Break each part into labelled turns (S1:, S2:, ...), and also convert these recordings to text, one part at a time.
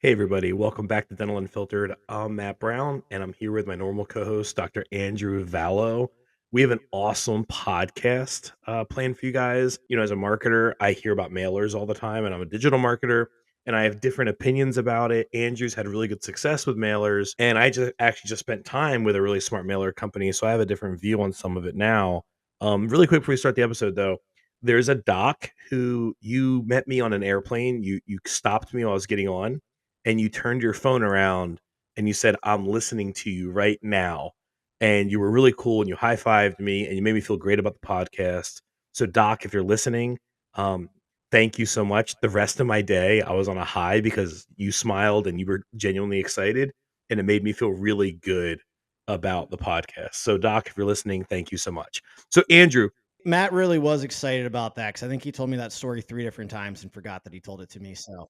S1: Hey everybody, welcome back to Dental Unfiltered. I'm Matt Brown, and I'm here with my normal co-host, Dr. Andrew Vallo. We have an awesome podcast planned for you guys. As a marketer, I hear about mailers all the time, and I'm a digital marketer, and I have different opinions about it. Andrew's had really good success with mailers, and I just spent time with a really smart mailer company, so I have a different view on some of it now. Really quick before we start the episode, though, there's a doc who you met me on an airplane. You stopped me while I was getting on and you turned your phone around and you said, "I'm listening to you right now." And you were really cool and you high-fived me and you made me feel great about the podcast. So Doc, if you're listening, um, thank you so much. The rest of my day, I was on a high because you smiled and you were genuinely excited, and it made me feel really good about the podcast. So Doc, if you're listening, thank you so much. So Andrew,
S2: Matt really was excited about that because I think he told me that story 3 different times and forgot that he told it to me, so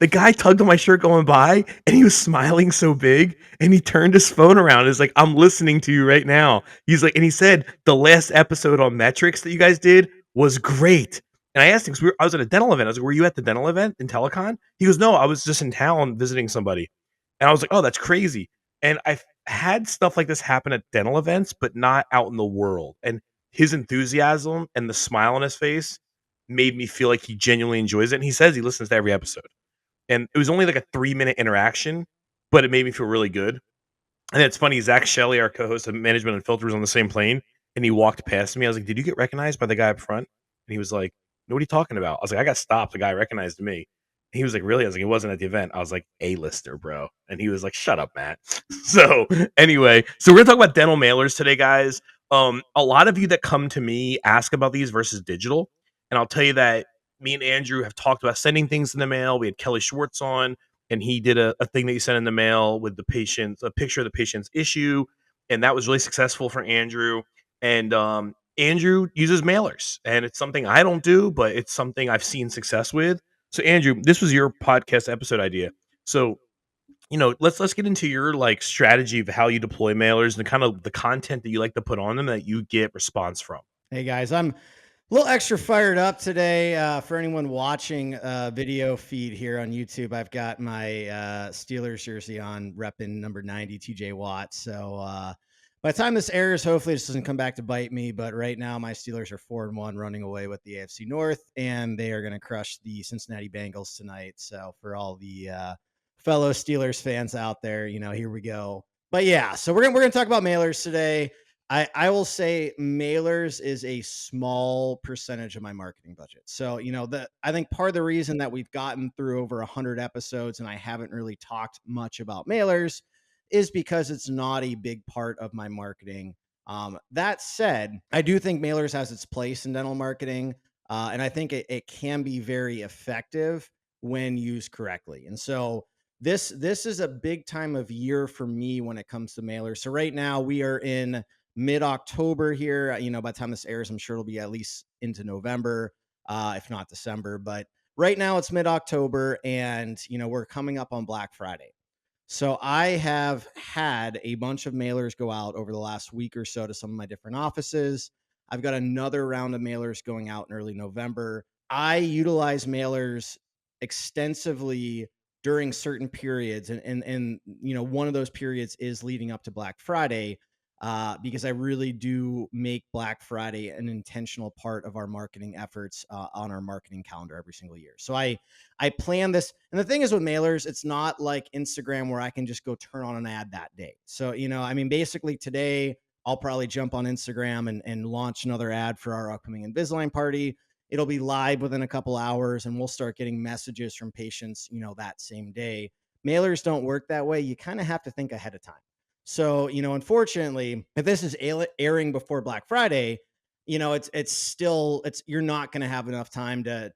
S1: the guy tugged on my shirt going by and he was smiling so big and he turned his phone around. He's like, "I'm listening to you right now." He's like, and he said the last episode on metrics that you guys did was great. And I asked him, because I was at a dental event. I was like, "Were you at the dental event in Telecon?" He goes, "No, I was just in town visiting somebody." And I was like, "Oh, that's crazy." And I've had stuff like this happen at dental events, but not out in the world. And his enthusiasm and the smile on his face made me feel like he genuinely enjoys it. And he says he listens to every episode, and it was only like a 3-minute interaction, but it made me feel really good. And it's funny, Zach Shelley, our co-host of Management Unfiltered, was on the same plane, and he walked past me. I was like, "Did you get recognized by the guy up front?" And he was like, "No, what are you talking about?" I was like, "I got stopped. The guy recognized me." And he was like, "Really?" I was like, "It wasn't at the event." I was like, "A-lister, bro." And he was like, "Shut up, Matt." So anyway, so we're gonna talk about dental mailers today, guys. A lot of you that come to me ask about these versus digital, and I'll tell you that me and Andrew have talked about sending things in the mail. We had Kelly Schwartz on, and he did a thing that he sent in the mail with the patient, a picture of the patient's issue, and that was really successful for Andrew. And Andrew uses mailers, and it's something I don't do, but it's something I've seen success with. So Andrew, this was your podcast episode idea. So let's get into your like strategy of how you deploy mailers and kind of the content that you like to put on them that you get response from.
S2: hey, guys, I'm a little extra fired up today, for anyone watching, video feed here on YouTube. I've got my, Steelers jersey on, repping number 90, TJ Watt, so, by the time this airs, hopefully, this doesn't come back to bite me, but right now, my Steelers are 4-1 running away with the AFC North, and they are gonna crush the Cincinnati Bengals tonight, so for all the, fellow Steelers fans out there, here we go. But, yeah, so we're gonna talk about mailers today. I will say mailers is a small percentage of my marketing budget. So, I think part of the reason that we've gotten through over 100 episodes and I haven't really talked much about mailers is because it's not a big part of my marketing. That said, I do think mailers has its place in dental marketing, and I think it can be very effective when used correctly. And so this is a big time of year for me when it comes to mailers. So right now we are in mid-October here. By the time this airs, I'm sure it'll be at least into November, if not December. But right now it's mid-October, and we're coming up on Black Friday. So I have had a bunch of mailers go out over the last week or so to some of my different offices. I've got another round of mailers going out in early November. I utilize mailers extensively during certain periods, and one of those periods is leading up to Black Friday, because I really do make Black Friday an intentional part of our marketing efforts, on our marketing calendar every single year. So I plan this, and the thing is with mailers, it's not like Instagram where I can just go turn on an ad that day. So basically today I'll probably jump on Instagram and launch another ad for our upcoming Invisalign party. It'll be live within a couple hours, and we'll start getting messages from patients, that same day. Mailers don't work that way. You kind of have to think ahead of time. So, unfortunately, if this is airing before Black Friday, it's you're not going to have enough time to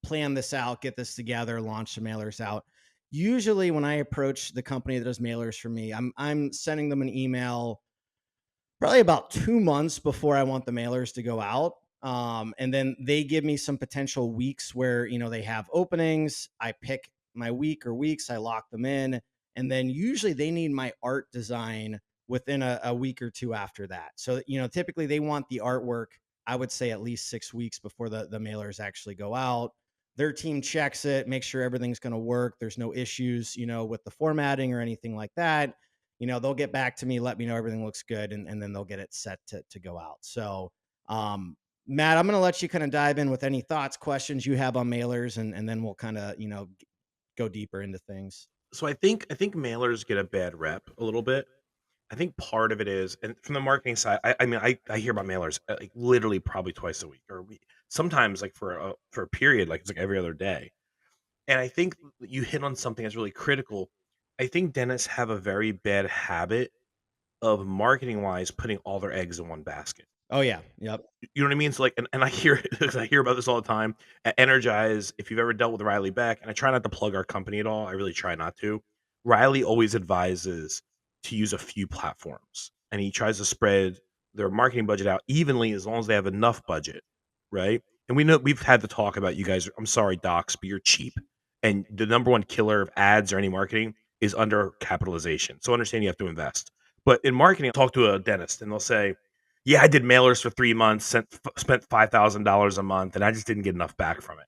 S2: plan this out, get this together, launch the mailers out. Usually, when I approach the company that does mailers for me, I'm sending them an email probably about 2 months before I want the mailers to go out. And then they give me some potential weeks where, they have openings. I pick my week or weeks, I lock them in. And then usually they need my art design within a week or two after that. So, typically they want the artwork, I would say at least 6 weeks before the mailers actually go out. Their team checks it, makes sure everything's going to work. There's no issues, with the formatting or anything like that. They'll get back to me, let me know everything looks good, and then they'll get it set to go out. So, um, Matt, I'm going to let you kind of dive in with any thoughts, questions you have on mailers, and then we'll kind of, go deeper into things.
S1: So I think mailers get a bad rep a little bit. I think part of it is, and from the marketing side, I mean, I hear about mailers like literally probably twice a week, or sometimes like for a period, like it's like every other day. And I think you hit on something that's really critical. I think dentists have a very bad habit of marketing wise putting all their eggs in one basket.
S2: Oh yeah. Yep.
S1: You know what I mean? So like, and I hear it 'cause I hear about this all the time. At Energize, if you've ever dealt with Riley Beck, and I try not to plug our company at all, I really try not to. Riley always advises to use a few platforms, and he tries to spread their marketing budget out evenly as long as they have enough budget, right? And we know we've had the talk about you guys. I'm sorry, docs, but you're cheap, and the number one killer of ads or any marketing is under capitalization. So understand you have to invest. But in marketing, I'll talk to a dentist, and they'll say, yeah, I did mailers for 3 months, spent $5,000 a month, and I just didn't get enough back from it.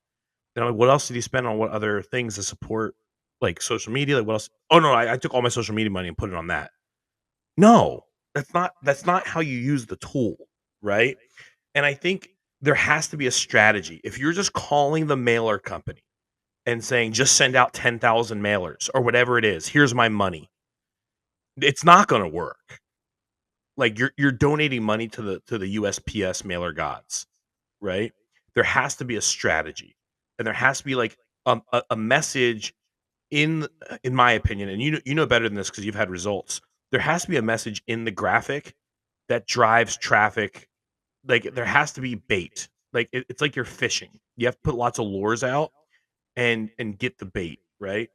S1: And I'm like, "What else did you spend on what other things to support, like, social media? Like, what else?" "Oh, no, I took all my social media money and put it on that." No, that's not how you use the tool, right? And I think there has to be a strategy. If you're just calling the mailer company and saying, "Just send out 10,000 mailers," or whatever it is, "Here's my money," it's not gonna work. Like, you're donating money to the USPS mailer gods, right? There has to be a strategy, and there has to be like a message in my opinion, and you know better than this because you've had results. There has to be a message in the graphic that drives traffic. Like there has to be bait. Like it's like you're fishing. You have to put lots of lures out and get the bait, right?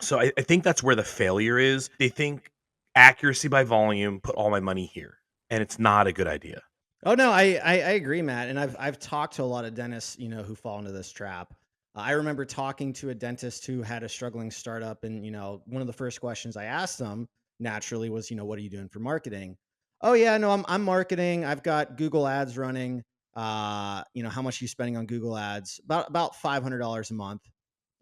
S1: So I think that's where the failure is. They think accuracy by volume, put all my money here, and it's not a good idea.
S2: Oh no, I agree, Matt. And I've talked to a lot of dentists, who fall into this trap. I remember talking to a dentist who had a struggling startup, and one of the first questions I asked them naturally was, what are you doing for marketing? Oh yeah, no, I'm marketing. I've got Google Ads running. How much are you spending on Google Ads? About $500 a month.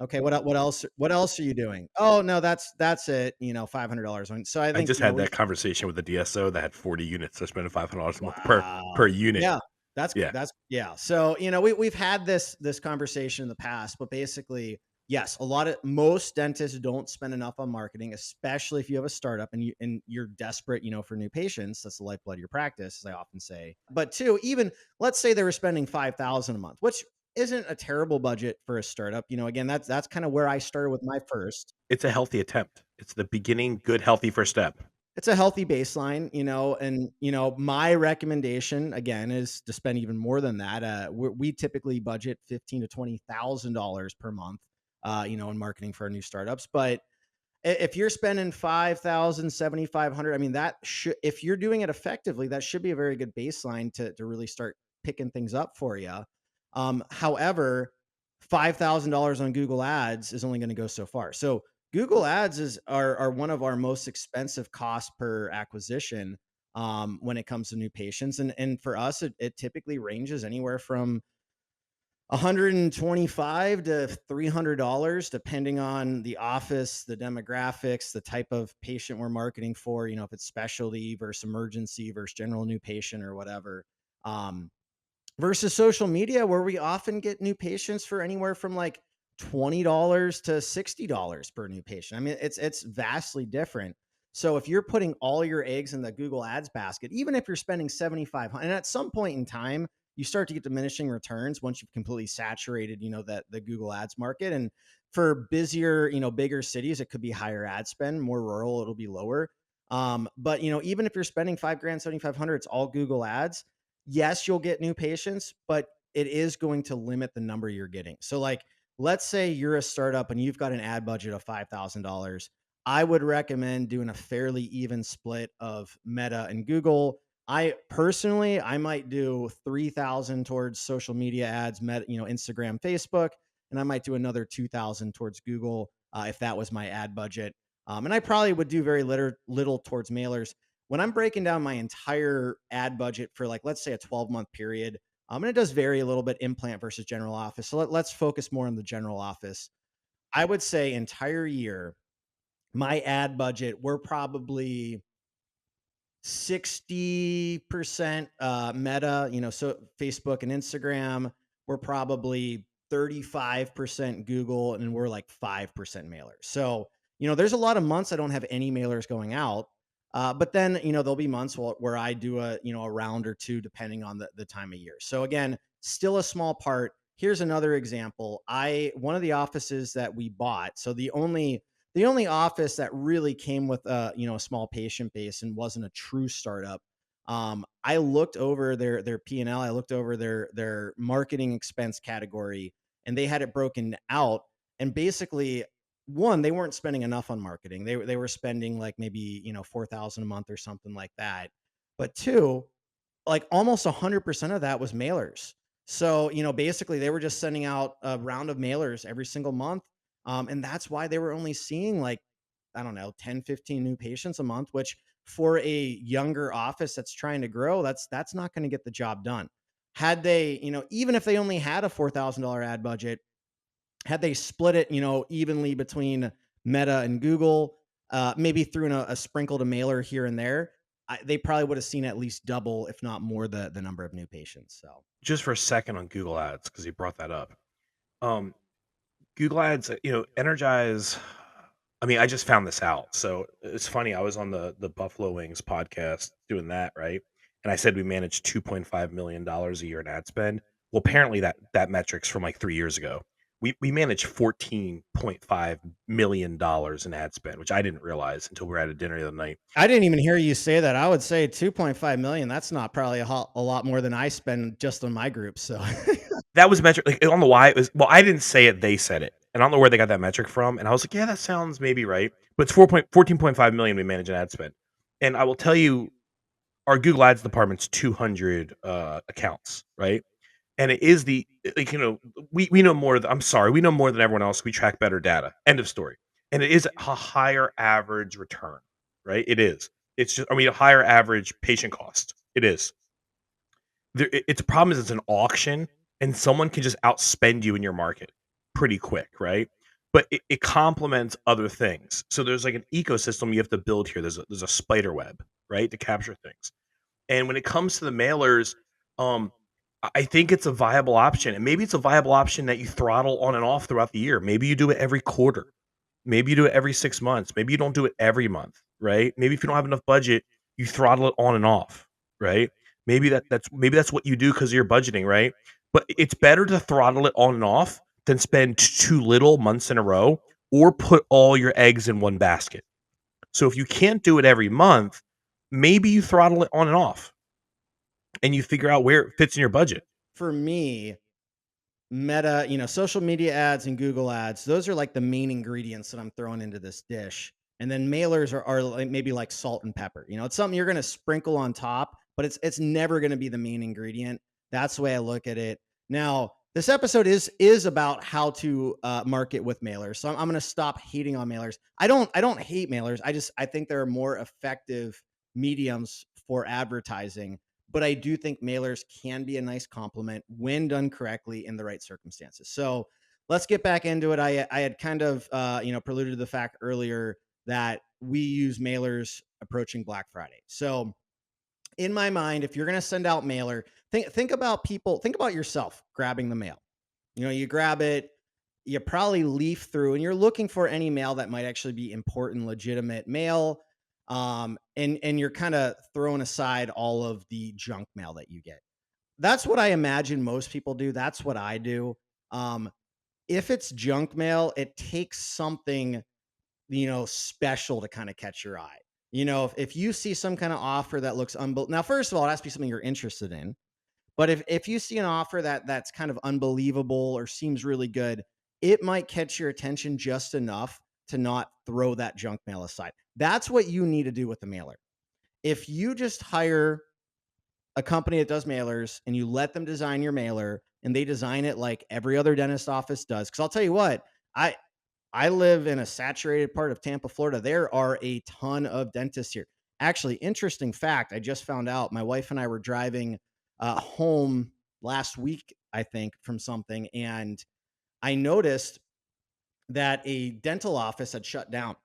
S2: Okay, what else? What else are you doing? Oh no, that's it. $500. So I
S1: I
S2: think
S1: just had
S2: we.
S1: that conversation with a DSO that had 40 units. They're spending $500 a month per
S2: Wow.
S1: unit.
S2: Yeah.
S1: Yeah.
S2: That's yeah. So, we've had this conversation in the past, but basically, yes, most dentists don't spend enough on marketing, especially if you have a startup and you're desperate, for new patients. That's the lifeblood of your practice, as I often say. But two, even let's say they were spending 5,000 a month, which isn't a terrible budget for a startup. Again, that's kind of where I started with my first.
S1: It's a healthy attempt. It's the beginning, good, healthy first step.
S2: It's a healthy baseline, and my recommendation again is to spend even more than that. We typically budget $15,000 to $20,000 per month, in marketing for our new startups. But if you're spending 5,000, 7,500, I mean, that should, if you're doing it effectively, that should be a very good baseline to really start picking things up for you. However, $5,000 on Google Ads is only going to go so far. So Google Ads are one of our most expensive costs per acquisition when it comes to new patients, and for us, it typically ranges anywhere from 125 to $300 depending on the office, the demographics, the type of patient we're marketing for, if it's specialty versus emergency versus general new patient or whatever. Um, Versus social media where we often get new patients for anywhere from like $20 to $60 per new patient. I mean, it's vastly different. So if you're putting all your eggs in the Google Ads basket, even if you're spending 7,500, and at some point in time, you start to get diminishing returns once you've completely saturated, that the Google Ads market. And for busier, bigger cities, it could be higher ad spend. More rural, it'll be lower. But even if you're spending 5 grand, 7,500, it's all Google Ads. Yes, you'll get new patients, but it is going to limit the number you're getting. So, like, let's say you're a startup and you've got an ad budget of $5,000. I would recommend doing a fairly even split of Meta and Google. I might do 3,000 towards social media ads, Meta, Instagram, Facebook, and I might do another 2,000 towards Google if that was my ad budget. And I probably would do very little towards mailers when I'm breaking down my entire ad budget for, like, let's say a 12-month period. And it does vary a little bit, implant versus general office. So let's focus more on the general office. I would say entire year, my ad budget, we're probably 60% Meta, so Facebook and Instagram. We're probably 35% Google, and we're like 5% mailers. So, there's a lot of months I don't have any mailers going out. But then, there'll be months where I do a round or two depending on the time of year. So again, still a small part. Here's another example. One of the offices that we bought, so the only office that really came with a small patient base and wasn't a true startup. I looked over their P&L. I looked over their marketing expense category, and they had it broken out. And basically, one, they weren't spending enough on marketing. They were spending like maybe 4,000 a month or something like that. But two, like almost 100% of that was mailers. So, basically they were just sending out a round of mailers every single month. And that's why they were only seeing like, I don't know, 10, 15 new patients a month, which for a younger office that's trying to grow, that's not going to get the job done. Had they, even if they only had a $4,000 ad budget, had they split it, evenly between Meta and Google, maybe threw in a sprinkled a mailer here and there, they probably would have seen at least double, if not more, the number of new patients. So
S1: Just for a second on Google Ads, because you brought that up. Um, Google Ads, Energize. I mean, I just found this out, so it's funny. I was on the Buffalo Wings podcast doing that, right? And I said we managed $2.5 million a year in ad spend. Well, apparently that metric's from like 3 years ago. We managed $14.5 million in ad spend, which I didn't realize until we were at a dinner the other night.
S2: I didn't even hear you say that. I would say 2.5 million. That's not probably a lot more than I spend just on my group. So
S1: That was metric like on the why it was well, I didn't say it, they said it. And I don't know where they got that metric from. And I was like, yeah, that sounds maybe right. But it's 14.5 million we manage in ad spend. And I will tell you, our Google Ads department's 200 accounts, right? And it is the like we know more. I'm sorry, we know more than everyone else. We track better data. End of story. And it is a higher average return, right? It is. It's just a higher average patient cost. It is. Its problem is it's an auction, and someone can just outspend you in your market pretty quick, right? But it complements other things. So there's like an ecosystem you have to build here. There's a spider web, right, to capture things. And when it comes to the mailers, um, I think it's a viable option, and maybe it's a viable option that you throttle on and off throughout the year. Maybe you do it every quarter. Maybe you do it every 6 months. Maybe you don't do it every month, right? Maybe if you don't have enough budget, you throttle it on and off, right? Maybe that's what you do because of your budgeting, right? But it's better to throttle it on and off than spend too little months in a row or put all your eggs in one basket. So if you can't do it every month, maybe you throttle it on and off and you figure out where it fits in your budget.
S2: for me, Meta, social media ads and Google ads, those are like the main ingredients that I'm throwing into this dish. And then mailers are like maybe like salt and pepper. It's something you're going to sprinkle on top, but it's never going to be the main ingredient. That's the way I look at it. Now, this episode is about how to market with mailers. So I'm going to stop hating on mailers. I don't hate mailers. I think there are more effective mediums for advertising, but I do think mailers can be a nice complement when done correctly in the right circumstances. So let's get back into it. I had kind of preluded to the fact earlier that we use mailers approaching Black Friday. So in my mind, if you're going to send out mailer, think about yourself grabbing the mail. You grab it, you probably leaf through, and you're looking for any mail that might actually be important, legitimate mail. And you're kind of throwing aside all of the junk mail that you get. That's what I imagine most people do. That's what I do. Um, if it's junk mail, it takes something, special to kind of catch your eye. If you see some kind of offer that looks unbelievable. Now, first of all, it has to be something you're interested in. But if you see an offer that's kind of unbelievable or seems really good, it might catch your attention just enough to not throw that junk mail aside. That's what you need to do with the mailer. If you just hire a company that does mailers and you let them design your mailer and they design it like every other dentist office does, because I'll tell you what, I live in a saturated part of Tampa, Florida. There are a ton of dentists here. Actually, interesting fact, I just found out my wife and I were driving home last week, I think, from something, and I noticed that a dental office had shut down.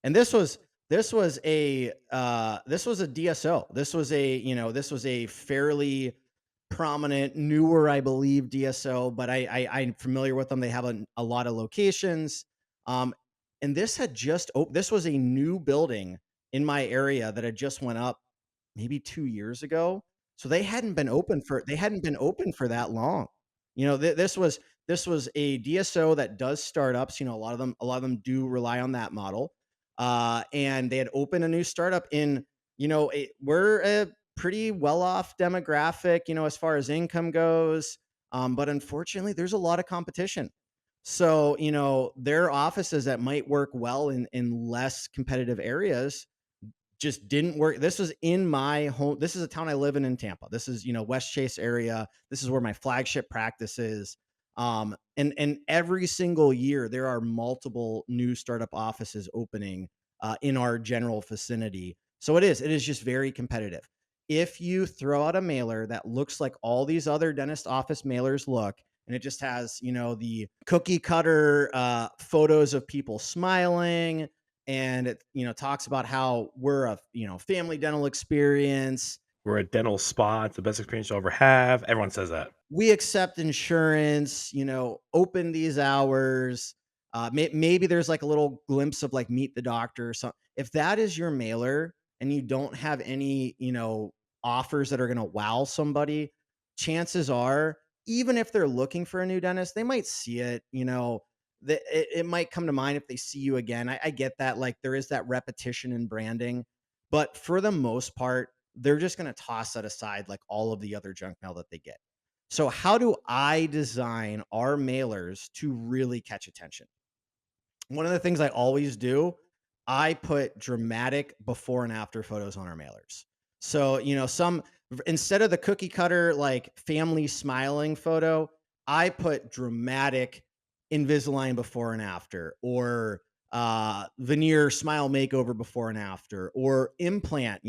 S2: And this was a DSO. This was a fairly prominent, newer, I believe, DSO, but I'm familiar with them. They have a lot of locations. Um, and this was a new building in my area that had just went up maybe 2 years ago. So they hadn't been open for that long. This was a DSO that does startups. A lot of them do rely on that model. And they had opened a new startup in, we're a pretty well off demographic, as far as income goes. But unfortunately, there's a lot of competition. So, their offices that might work well in less competitive areas just didn't work. This was in my home. This is a town I live in Tampa. This is, West Chase area. This is where my flagship practice is. And every single year there are multiple new startup offices opening in our general vicinity. So it is just very competitive. If you throw out a mailer that looks like all these other dentist office mailers look, and it just has, the cookie cutter photos of people smiling, and it, talks about how we're a, family dental experience.
S1: We're a dental spa. It's the best experience you'll ever have. Everyone says that.
S2: We accept insurance, open these hours. Maybe there's like a little glimpse of like meet the doctor or something. If that is your mailer and you don't have any, offers that are going to wow somebody, chances are, even if they're looking for a new dentist, they might see it, it might come to mind if they see you again. I get that. Like there is that repetition in branding, but for the most part, they're just going to toss that aside like all of the other junk mail that they get. So how do I design our mailers to really catch attention? One of the things I always do, I put dramatic before and after photos on our mailers. So, instead of the cookie cutter like family smiling photo, I put dramatic Invisalign before and after, or veneer smile makeover before and after, or implant,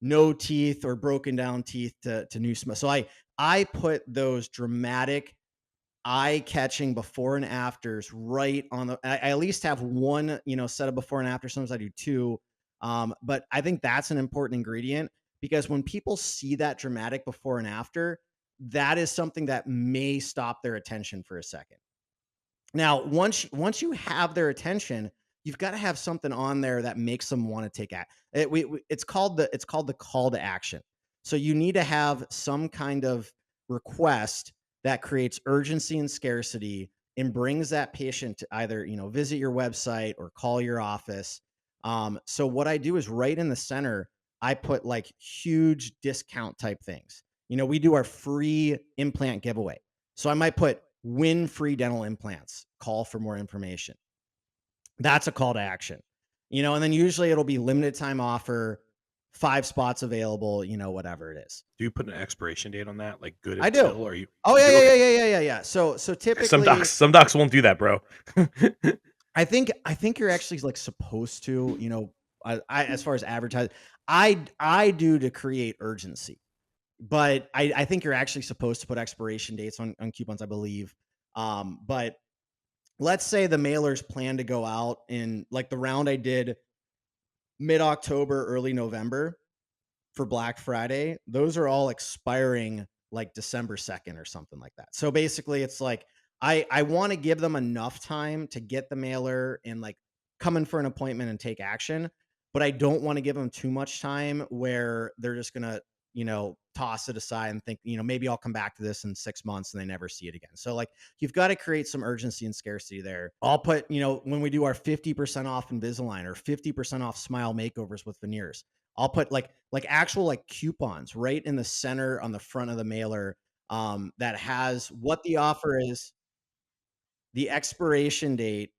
S2: no teeth or broken down teeth to new smile. So I put those dramatic eye-catching before and afters right on the I at least have one, set of before and after. Sometimes I do two. But I think that's an important ingredient, because when people see that dramatic before and after, that is something that may stop their attention for a second. Now, once you have their attention, you've got to have something on there that makes them want to take act. It's called the call to action. So you need to have some kind of request that creates urgency and scarcity and brings that patient to either, visit your website or call your office. So what I do is right in the center, I put like huge discount type things. We do our free implant giveaway. So I might put win free dental implants, call for more information. That's a call to action. And then usually it'll be limited time offer, 5 spots available, whatever it is.
S1: Do you put an expiration date on that? Like good
S2: I do.
S1: until, or
S2: Oh
S1: you
S2: yeah,
S1: do?
S2: yeah,
S1: Okay.
S2: yeah, yeah, yeah, yeah, yeah. So
S1: Some
S2: typically,
S1: docs won't do that, bro.
S2: I think you're actually like supposed to, I as far as advertise, I do to create urgency. But I think you're actually supposed to put expiration dates on coupons, I believe. But let's say the mailers plan to go out in like the round I did mid-October, early November for Black Friday. Those are all expiring like December 2nd or something like that. So basically it's like I want to give them enough time to get the mailer and like come in for an appointment and take action, but I don't want to give them too much time where they're just going to, toss it aside and think, maybe I'll come back to this in 6 months and they never see it again. So like you've got to create some urgency and scarcity there. I'll put, when we do our 50% off Invisalign or 50% off smile makeovers with veneers, I'll put like actual like coupons right in the center on the front of the mailer, that has what the offer is, the expiration date,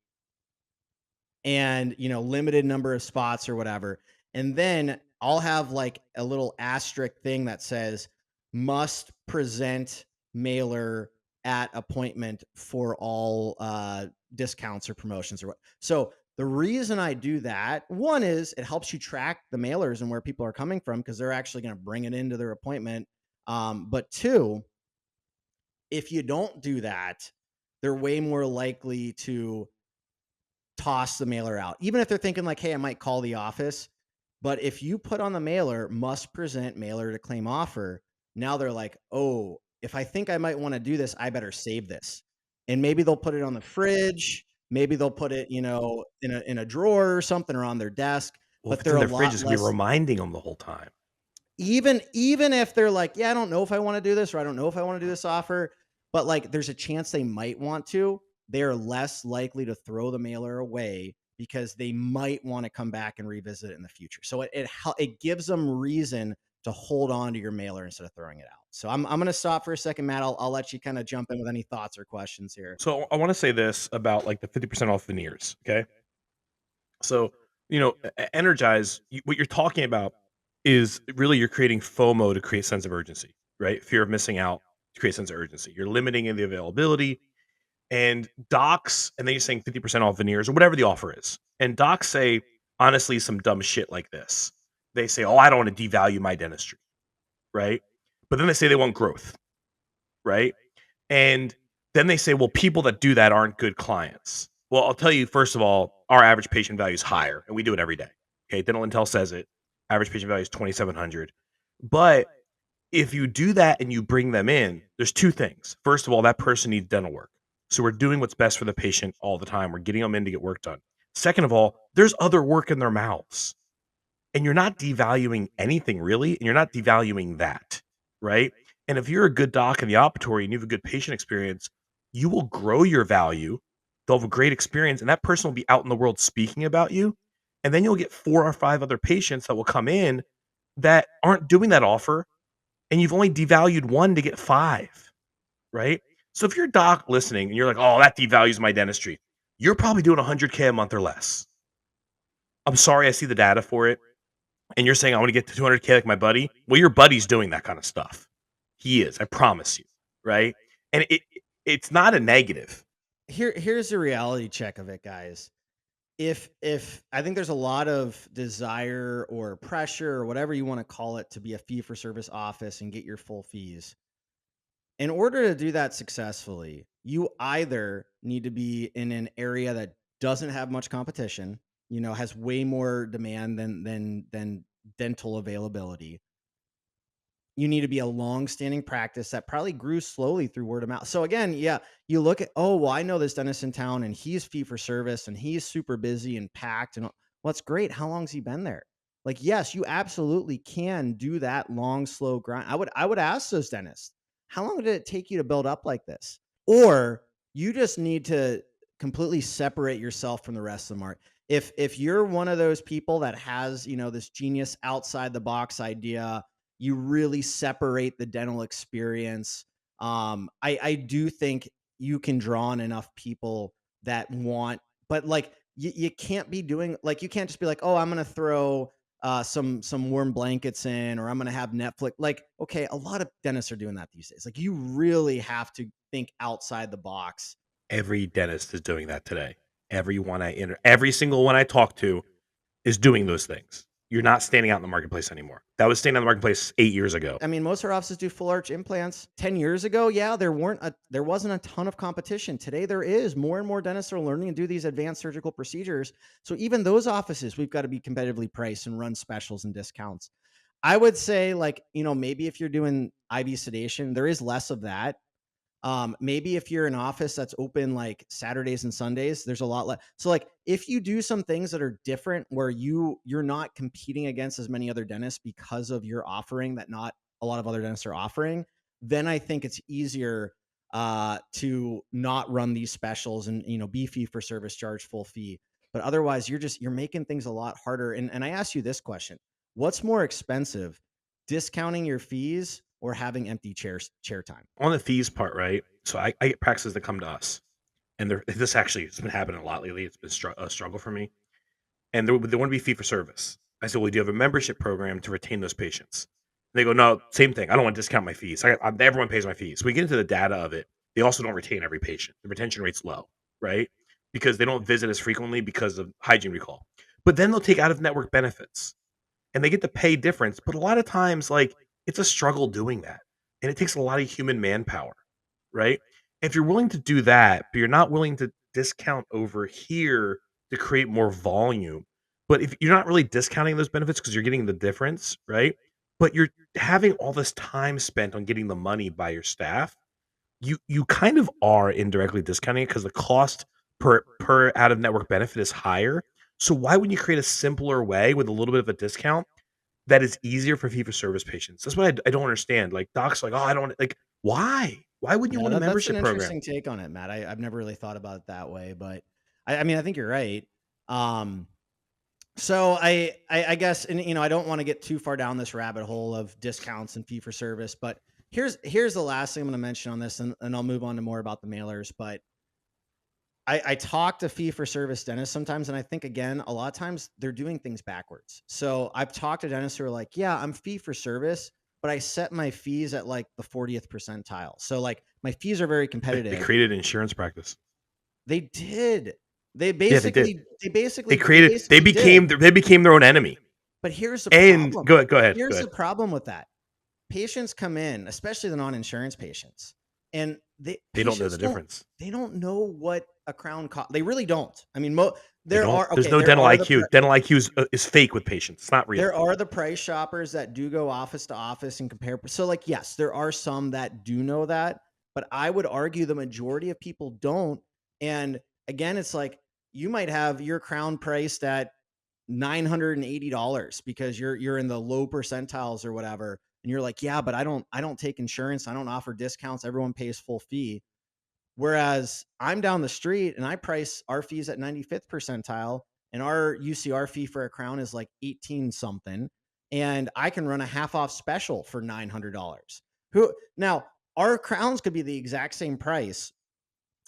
S2: and limited number of spots or whatever. And then I'll have like a little asterisk thing that says must present mailer at appointment for all discounts or promotions or what. So the reason I do that, one is it helps you track the mailers and where people are coming from, because they're actually going to bring it into their appointment. But two, if you don't do that, they're way more likely to toss the mailer out. Even if they're thinking like, hey, I might call the office. But if you put on the mailer, must present mailer to claim offer, now they're like, oh, if I think I might want to do this, I better save this. And maybe they'll put it on the fridge. Maybe they'll put it, in a drawer or something or on their desk.
S1: Well, if
S2: But
S1: it's
S2: they're
S1: in
S2: a
S1: their fridge,
S2: lot
S1: it's gonna be
S2: less,
S1: reminding them the whole time.
S2: even if they're like, yeah, I don't know if I want to do this or I don't know if I want to do this offer, but like there's a chance they might want to, they're less likely to throw the mailer away because they might want to come back and revisit it in the future. So it gives them reason to hold on to your mailer instead of throwing it out. So I'm going to stop for a second, Matt. I'll let you kind of jump in with any thoughts or questions here.
S1: So I want to say this about like the 50% off veneers. Okay. So, Energize, what you're talking about is really you're creating FOMO to create sense of urgency, right? Fear of missing out to create sense of urgency. You're limiting in the availability and docs, and then you're saying 50% off veneers or whatever the offer is. And docs say, honestly, some dumb shit like this. They say, oh, I don't want to devalue my dentistry, right? But then they say they want growth, right? And then they say, well, people that do that aren't good clients. Well, I'll tell you, first of all, our average patient value is higher, and we do it every day. Okay. Dental Intel says it. Average patient value is 2,700. But if you do that and you bring them in, there's two things. First of all, that person needs dental work. So we're doing what's best for the patient all the time. We're getting them in to get work done. Second of all, there's other work in their mouths. And you're not devaluing anything really, and you're not devaluing that, right? And if you're a good doc in the operatory and you have a good patient experience, you will grow your value. They'll have a great experience, and that person will be out in the world speaking about you. And then you'll get 4 or 5 other patients that will come in that aren't doing that offer, and you've only devalued one to get 5, right? So if you're a doc listening and you're like, oh, that devalues my dentistry, you're probably doing 100K a month or less. I'm sorry, I see the data for it. And you're saying, I want to get to 200K like my buddy. Well, your buddy's doing that kind of stuff. He is, I promise you. Right. And it's not a negative.
S2: Here's the reality check of it, guys. If I think there's a lot of desire or pressure or whatever you want to call it to be a fee for service office and get your full fees. In order to do that successfully, you either need to be in an area that doesn't have much competition, has way more demand than dental availability. You need to be a long-standing practice that probably grew slowly through word of mouth. So again, yeah, you look at, oh, well, I know this dentist in town and he's fee for service and he's super busy and packed and well, that's great. How long's he been there? Like, yes, you absolutely can do that long, slow grind. I would ask those dentists, how long did it take you to build up like this? Or you just need to completely separate yourself from the rest of the market. If you're one of those people that has, this genius outside the box idea, you really separate the dental experience. I do think you can draw on enough people that want, but like you can't be doing like you can't just be like, oh, I'm gonna throw some warm blankets in, or I'm gonna have Netflix. Like, okay, a lot of dentists are doing that these days. Like, you really have to think outside the box.
S1: Every dentist is doing that today. Every single one I talk to is doing those things. You're not standing out in the marketplace anymore. That was standing out in the marketplace 8 years ago.
S2: I mean, most of our offices do full arch implants. 10 years ago, yeah, there wasn't a ton of competition. Today there is. More and more dentists are learning to do these advanced surgical procedures. So even those offices, we've got to be competitively priced and run specials and discounts. I would say, like, maybe if you're doing IV sedation, there is less of that. Maybe if you're an office that's open like Saturdays and Sundays, there's a lot less. So like if you do some things that are different where you're not competing against as many other dentists because of your offering that not a lot of other dentists are offering, then I think it's easier to not run these specials and be fee for service, charge full fee. But otherwise you're making things a lot harder. And I ask you this question: what's more expensive, discounting your fees or having empty chair time?
S1: On the fees part, right? So I get practices that come to us, and this actually has been happening a lot lately. It's been a struggle for me, and they want to be fee for service. I said, well, do you have a membership program to retain those patients? And they go, no, same thing. I don't want to discount my fees. Everyone pays my fees. We get into the data of it. They also don't retain every patient. The retention rate's low, right? Because they don't visit as frequently because of hygiene recall. But then they'll take out of network benefits and they get the pay difference. But a lot of times, like, it's a struggle doing that. and it takes a lot of human manpower, right? If you're willing to do that, but you're not willing to discount over here to create more volume, but if you're not really discounting those benefits because you're getting the difference, right? But you're having all this time spent on getting the money by your staff, you kind of are indirectly discounting it because the cost per out of network benefit is higher. So why wouldn't you create a simpler way with a little bit of a discount that is easier for fee for service patients? That's what I don't understand. Like docs, like, oh, I don't like why? Why wouldn't you
S2: Yeah,
S1: want a
S2: that's an
S1: membership program?
S2: interesting take on it, Matt. I've never really thought about it that way, but I mean, I think you're right. Um, so I guess, and I don't want to get too far down this rabbit hole of discounts and fee for service, but here's the last thing I'm going to mention on this, and I'll move on to more about the mailers. But I talk to fee for service dentists sometimes, and I think again, a lot of times they're doing things backwards. So I've talked to dentists who are like, yeah, I'm fee for service, but I set my fees at like the 40th percentile. So like my fees are very
S1: They
S2: competitive.
S1: created insurance practice.
S2: They did.
S1: Yeah, they did.
S2: They basically did.
S1: They became their own enemy.
S2: But here's the
S1: And
S2: problem.
S1: go
S2: Here's
S1: ahead.
S2: the problem with that. Patients come in, especially the non-insurance patients, and
S1: They don't know the
S2: patients don't
S1: difference.
S2: they don't know what a crown cost. They really don't. I mean,
S1: They
S2: there
S1: don't.
S2: are
S1: There's
S2: okay.
S1: no dental IQ. Dental IQ is fake with patients. It's not real.
S2: There are the price shoppers that do go office to office and compare. So, like, yes, there are some that do know that, but I would argue the majority of people don't. And again, it's like you might have your crown priced at $980 because you're in the low percentiles or whatever, and you're like, yeah, but I don't take insurance. I don't offer discounts. Everyone pays full fee. Whereas I'm down the street and I price our fees at 95th percentile, and our UCR fee for a crown is like 18 something. And I can run a half off special for $900. Who now our crowns could be the exact same price,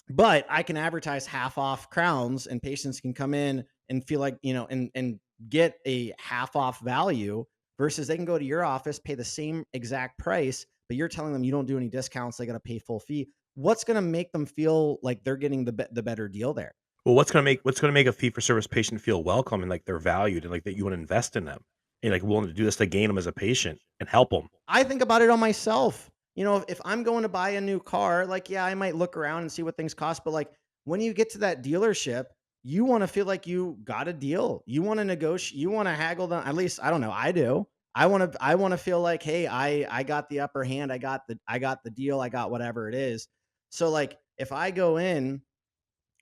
S2: but I can advertise half off crowns and patients can come in and feel like, and get a half off value versus they can go to your office, pay the same exact price, but you're telling them you don't do any discounts. They got to pay full fee. What's going to make them feel like they're getting the better deal there?
S1: Well, what's gonna make a fee for service patient feel welcome and like they're valued and like that you want to invest in them and like willing to do this to gain them as a patient and help them.
S2: I think about it on myself. If I'm going to buy a new car, like, yeah, I might look around and see what things cost. But like when you get to that dealership, you want to feel like you got a deal. You want to negotiate, you want to haggle them. At least I don't know. I do. I want to feel like, hey, I got the upper hand. I got the deal. I got whatever it is. So like if I go in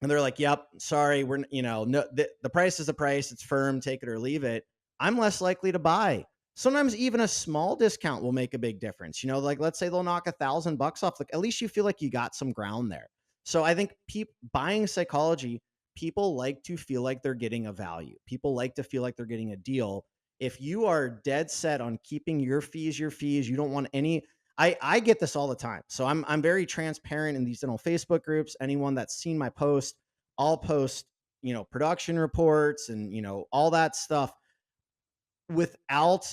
S2: and they're like, "Yep, sorry, we're no, the price is the price. It's firm. Take it or leave it." I'm less likely to buy. Sometimes even a small discount will make a big difference. Like let's say they'll knock $1,000 off. Like at least you feel like you got some ground there. So I think buying psychology, people like to feel like they're getting a value. People like to feel like they're getting a deal. If you are dead set on keeping your fees, you don't want any. I get this all the time. So I'm very transparent in these dental Facebook groups. Anyone that's seen my post, I'll post, production reports and, all that stuff without,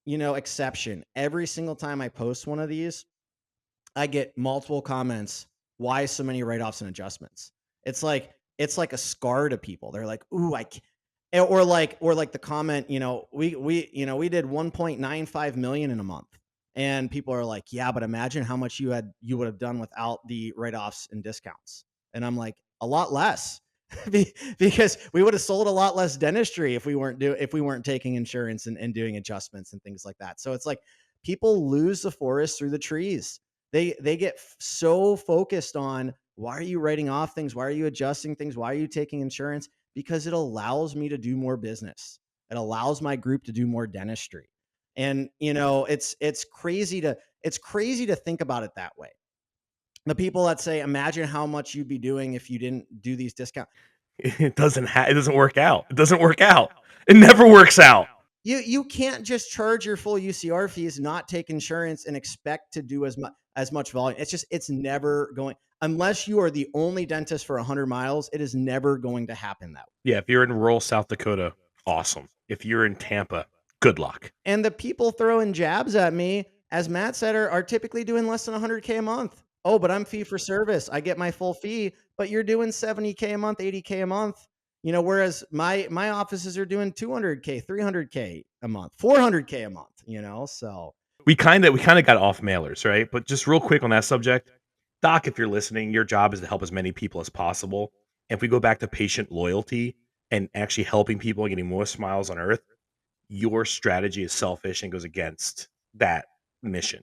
S2: exception. Every single time I post one of these, I get multiple comments. Why so many write-offs and adjustments? It's like a scar to people. They're like, "Ooh, or like the comment, we did 1.95 million in a month." And people are like, "Yeah, but imagine how much you would have done without the write-offs and discounts." And I'm like, "A lot less." Because we would have sold a lot less dentistry if we weren't taking insurance and doing adjustments and things like that. So it's like people lose the forest through the trees. They get so focused on, why are you writing off things? Why are you adjusting things? Why are you taking insurance? Because it allows me to do more business. It allows my group to do more dentistry. And it's crazy to think about it that way. The people that say, imagine how much you'd be doing if you didn't do these discounts.
S1: It doesn't work out. It doesn't work out. It never works out.
S2: You can't just charge your full UCR fees, not take insurance, and expect to do as much volume. It's never going, unless you are the only dentist for 100 miles. It is never going to happen that way.
S1: Yeah, if you're in rural South Dakota, awesome. If you're in Tampa, good luck.
S2: And the people throwing jabs at me, as Matt said, are typically doing less than 100K a month. Oh, but I'm fee for service. I get my full fee, but you're doing 70K a month, 80K a month. Whereas my offices are doing 200K, 300K a month, 400K a month. So
S1: we kinda got off mailers, right? But just real quick on that subject, Doc, if you're listening, your job is to help as many people as possible. If we go back to patient loyalty and actually helping people and getting more smiles on earth, your strategy is selfish and goes against that mission,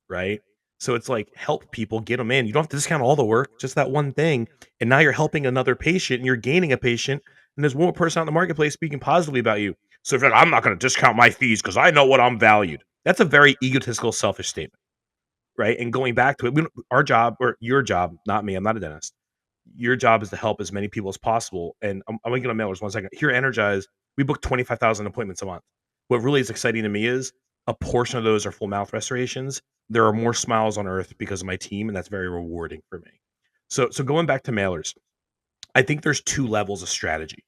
S1: right? So it's like help people, get them in. You don't have to discount all the work, just that one thing. And now you're helping another patient and you're gaining a patient. And there's one more person out in the marketplace speaking positively about you. So if you're like, I'm not going to discount my fees because I know what I'm valued. That's a very egotistical, selfish statement, right? And going back to it, our job or your job, not me, I'm not a dentist. Your job is to help as many people as possible. And I'm going to get on mailers 1 second. Here at Energize, we book 25,000 appointments a month. What really is exciting to me is a portion of those are full mouth restorations. There are more smiles on earth because of my team, and that's very rewarding for me. So going back to mailers, I think there's two levels of strategy.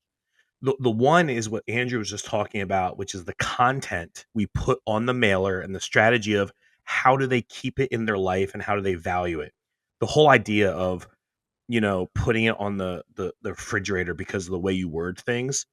S1: The one is what Andrew was just talking about, which is the content we put on the mailer and the strategy of how do they keep it in their life and how do they value it. The whole idea of putting it on the refrigerator because of the way you word things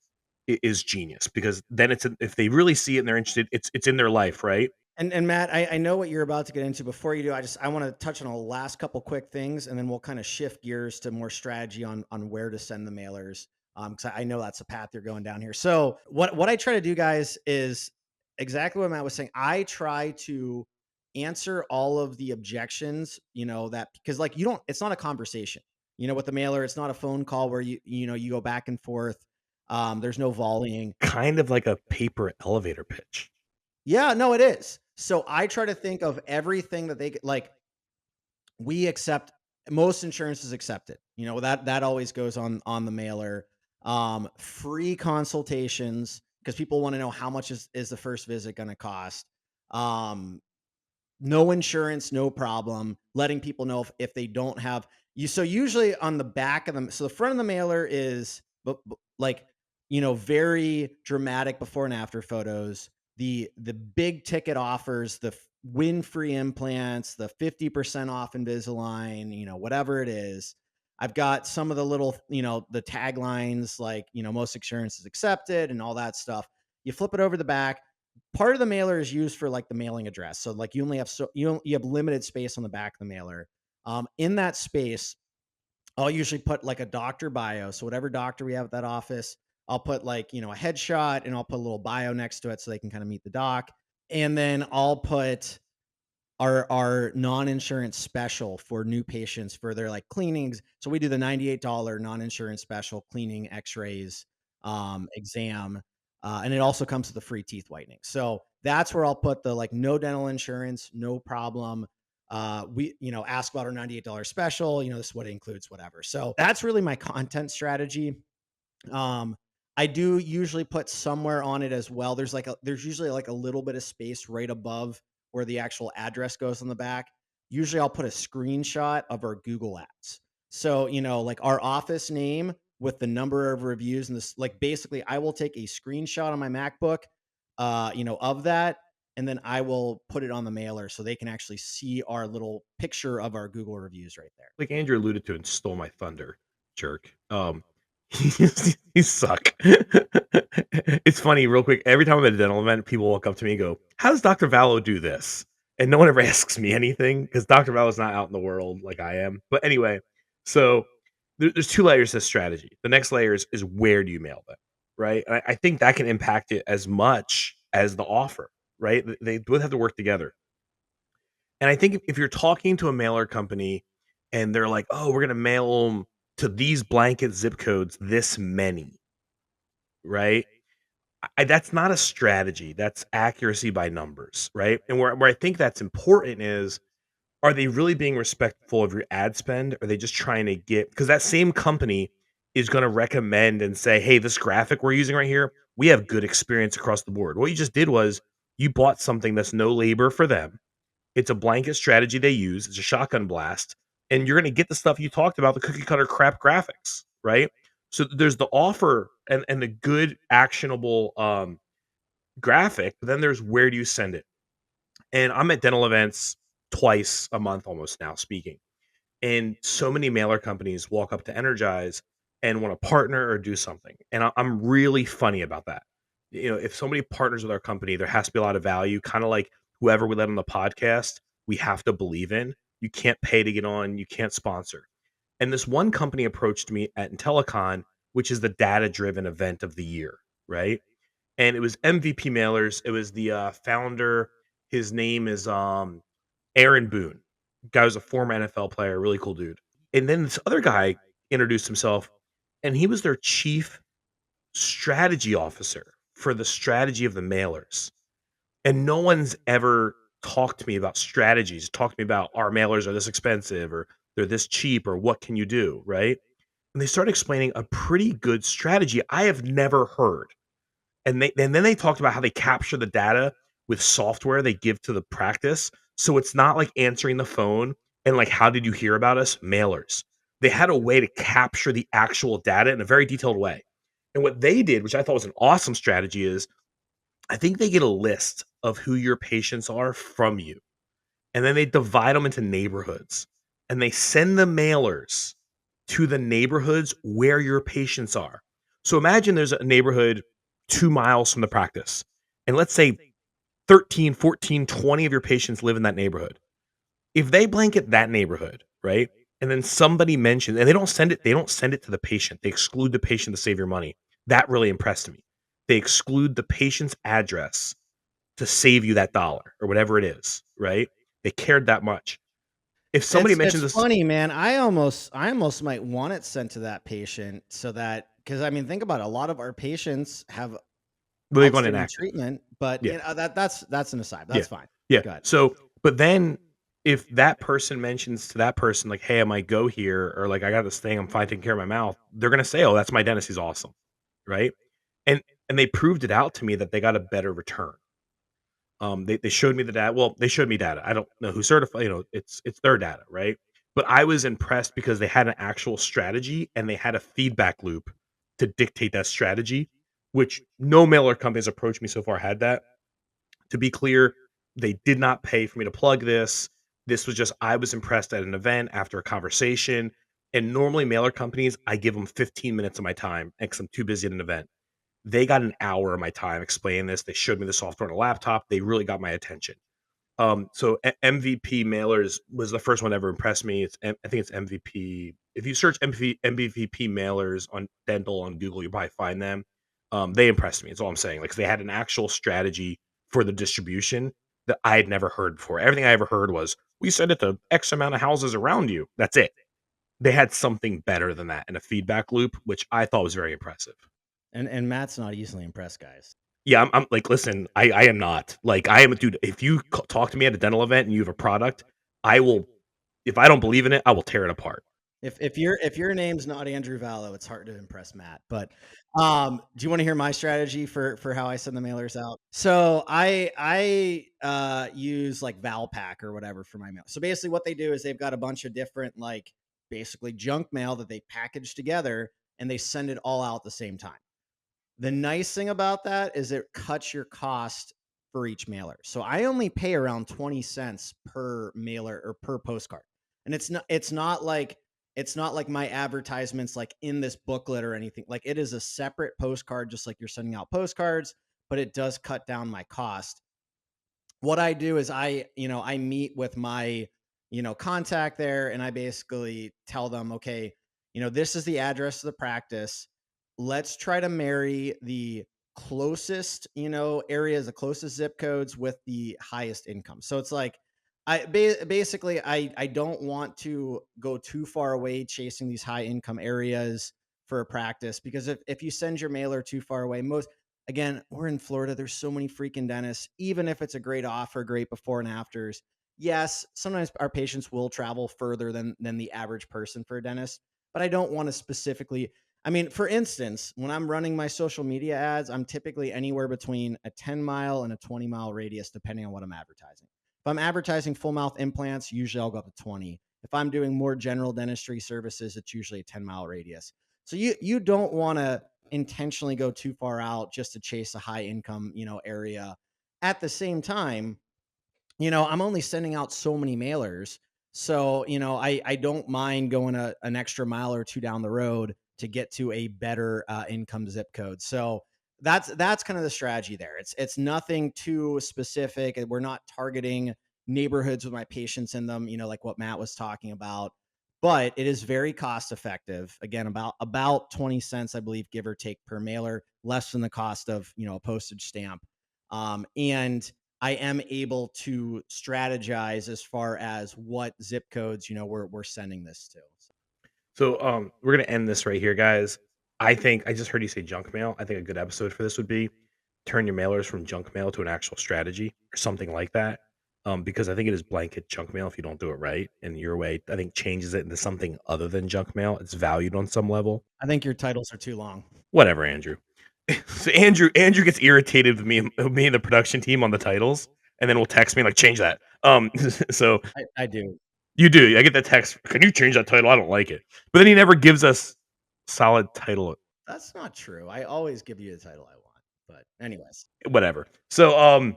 S1: is genius because then if they really see it and they're interested, it's in their life, right?
S2: And Matt, I know what you're about to get into. Before you do, I want to touch on the last couple quick things, and then we'll kind of shift gears to more strategy on where to send the mailers. Because I know that's the path you're going down here. So what I try to do, guys, is exactly what Matt was saying. I try to answer all of the objections, that because like you don't, it's not a conversation, with the mailer. It's not a phone call where you go back and forth. There's no volleying.
S1: Kind of like a paper elevator pitch.
S2: Yeah, no, it is. So I try to think of everything that like we accept. Most insurances accept it. That always goes on the mailer. Free consultations because people want to know how much is the first visit going to cost. Um, no insurance, no problem. Letting people know if they don't have you. So usually on the back of them, so the front of the mailer is like, very dramatic before and after photos. The big ticket offers, the win free implants, the 50% off Invisalign, whatever it is. I've got some of the little, the taglines like, most insurances accepted and all that stuff. You flip it over the back. Part of the mailer is used for like the mailing address. So like you only have you have limited space on the back of the mailer. In that space, I'll usually put like a doctor bio. So whatever doctor we have at that office, I'll put like, a headshot and I'll put a little bio next to it so they can kind of meet the doc. And then I'll put our non-insurance special for new patients for their like cleanings. So we do the $98 non-insurance special cleaning, x-rays, exam. And it also comes with the free teeth whitening. So that's where I'll put the like no dental insurance, no problem. We, ask about our $98 special, this is what it includes, whatever. So that's really my content strategy. I do usually put somewhere on it as well. There's usually like a little bit of space right above where the actual address goes on the back. Usually I'll put a screenshot of our Google ads. So, like our office name with the number of reviews and this, like basically I will take a screenshot on my MacBook, of that. And then I will put it on the mailer so they can actually see our little picture of our Google reviews right there.
S1: Like Andrew alluded to and stole my thunder, jerk. You suck. It's funny, real quick. Every time I'm at a dental event, people walk up to me and go, "How does Dr. Vallo do this?" And no one ever asks me anything because Dr. Vallo's not out in the world like I am. But anyway, so there's two layers to strategy. The next layer is where do you mail them, right? And I think that can impact it as much as the offer, right? They both have to work together. And I think if you're talking to a mailer company and they're like, "Oh, we're gonna mail them to these blanket zip codes, this many," right? That's not a strategy. That's accuracy by numbers, right? And where I think that's important is, are they really being respectful of your ad spend? Are they just trying to get because that same company is going to recommend and say, "Hey, this graphic we're using right here, we have good experience across the board." What you just did was you bought something that's no labor for them. It's a blanket strategy they use. It's a shotgun blast, and you're going to get the stuff you talked about, the cookie cutter crap graphics, right? So there's the offer and the good actionable graphic, but then there's where do you send it? And I'm at dental events twice a month almost now speaking. And so many mailer companies walk up to Energize and want to partner or do something. And I'm really funny about that. If somebody partners with our company, there has to be a lot of value, kind of like whoever we let on the podcast, we have to believe in. You can't pay to get on, you can't sponsor. And this one company approached me at Intellicon, which is the data driven event of the year, right? And it was MVP mailers. It was the founder. His name is Aaron Boone. Guy was a former NFL player, really cool dude. And then this other guy introduced himself, and he was their chief strategy officer for the strategy of the mailers. And no one's ever talked to me about strategies, talked to me about our mailers are this expensive or they're this cheap or what can you do, right? And they started explaining a pretty good strategy I have never heard. And then they talked about how they capture the data with software they give to the practice. So it's not like answering the phone and like, how did you hear about us? Mailers. They had a way to capture the actual data in a very detailed way. And what they did, which I thought was an awesome strategy, is I think they get a list of who your patients are from you. And then they divide them into neighborhoods and they send the mailers to the neighborhoods where your patients are. So imagine there's a neighborhood 2 miles from the practice. And let's say 13, 14, 20 of your patients live in that neighborhood. If they blanket that neighborhood, right? And then somebody mentions, and they don't send it to the patient. They exclude the patient to save your money. That really impressed me. They exclude the patient's address to save you that dollar or whatever it is, right? They cared that much. If somebody
S2: It's
S1: mentions this,
S2: funny, man. I almost might want it sent to that patient so that, because I mean, think about it. A lot of our patients have
S1: they've gone
S2: outstanding
S1: inactive.
S2: treatment, but
S1: Yeah.
S2: that's an aside.
S1: Yeah.
S2: That's fine.
S1: Yeah.
S2: Go ahead.
S1: So, but then if that person mentions to that person, like, hey, I might go here, or like, I got this thing, I'm fine taking care of my mouth, they're going to say, oh, that's my dentist. He's awesome. Right. And, and they proved it out to me that they got a better return. They showed me the data. Well, they showed me data. I don't know who certified, it's their data. Right. But I was impressed because they had an actual strategy and they had a feedback loop to dictate that strategy, which no mailer companies approached me so far had that. To be clear, they did not pay for me to plug this. This was just I was impressed at an event after a conversation. And normally mailer companies, I give them 15 minutes of my time because I'm too busy at an event. They got an hour of my time explaining this. They showed me the software on a laptop. They really got my attention. So MVP mailers was the first one that ever impressed me. I think it's MVP. If you search MVP mailers on dental on Google, you'll probably find them. They impressed me. That's all I'm saying. Like they had an actual strategy for the distribution that I had never heard before. Everything I ever heard was we send it to X amount of houses around you. That's it. They had something better than that and a feedback loop, which I thought was very impressive.
S2: And Matt's not easily impressed, guys.
S1: Yeah, I'm like, listen, I am not like I am, dude. If you talk to me at a dental event and you have a product, I will. If I don't believe in it, I will tear it apart.
S2: If your name's not Andrew Vallo, it's hard to impress Matt. But do you want to hear my strategy for how I send the mailers out? So I use like Valpak or whatever for my mail. So basically, what they do is they've got a bunch of different like basically junk mail that they package together and they send it all out at the same time. The nice thing about that is it cuts your cost for each mailer. So I only pay around 20 cents per mailer or per postcard. And it's not like my advertisements like in this booklet or anything. Like it is a separate postcard just like you're sending out postcards, but it does cut down my cost. What I do is I meet with my, contact there and I basically tell them, okay, this is the address of the practice. Let's try to marry the closest, areas, the closest zip codes with the highest income. So it's like, basically I don't want to go too far away chasing these high income areas for a practice because if you send your mailer too far away, again, we're in Florida. There's so many freaking dentists, even if it's a great offer, great before and afters. Yes, sometimes our patients will travel further than the average person for a dentist, but I don't want to specifically. I mean, for instance, when I'm running my social media ads, I'm typically anywhere between a 10-mile and a 20-mile radius, depending on what I'm advertising. If I'm advertising full mouth implants, usually I'll go up to 20. If I'm doing more general dentistry services, it's usually a 10-mile radius. So you don't want to intentionally go too far out just to chase a high income, area. At the same time, I'm only sending out so many mailers. So, I don't mind going an extra mile or two down the road to get to a better income zip code. So that's kind of the strategy there. It's nothing too specific. We're not targeting neighborhoods with my patients in them, like what Matt was talking about. But it is very cost effective. Again, about 20 cents, I believe, give or take per mailer, less than the cost of a postage stamp. And I am able to strategize as far as what zip codes we're sending this to.
S1: So, we're gonna end this right here, guys. I think I just heard you say junk mail. I think a good episode for this would be turn your mailers from junk mail to an actual strategy or something like that. Because I think it is blanket junk mail if you don't do it right. And your way, I think, changes it into something other than junk mail. It's valued on some level.
S2: I think your titles are too long.
S1: Whatever, Andrew. So Andrew gets irritated with me and the production team on the titles, and then will text me like change that. So
S2: I do.
S1: you do. I get the text. Can you change that title? I don't like it. But then he never gives us solid title.
S2: That's not true. I always give you the title I want. But anyways,
S1: Whatever. So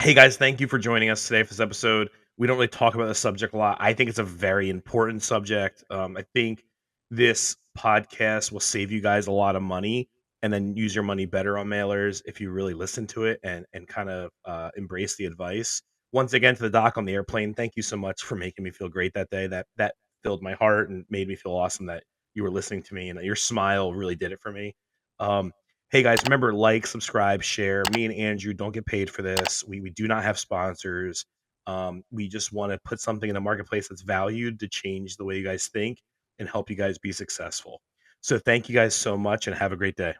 S1: hey guys, thank you for joining us today for this episode. We don't really talk about the subject a lot. I think it's a very important subject. I think this podcast will save you guys a lot of money and then use your money better on mailers if you really listen to it and kind of embrace the advice. Once again, to the doc on the airplane, thank you so much for making me feel great that day. That filled my heart and made me feel awesome that you were listening to me and that your smile really did it for me. Um, Hey guys, remember like, subscribe, share. Me and Andrew don't get paid for this. We do not have sponsors. We just want to put something in the marketplace that's valued to change the way you guys think and help you guys be successful. So thank you guys so much and have a great day.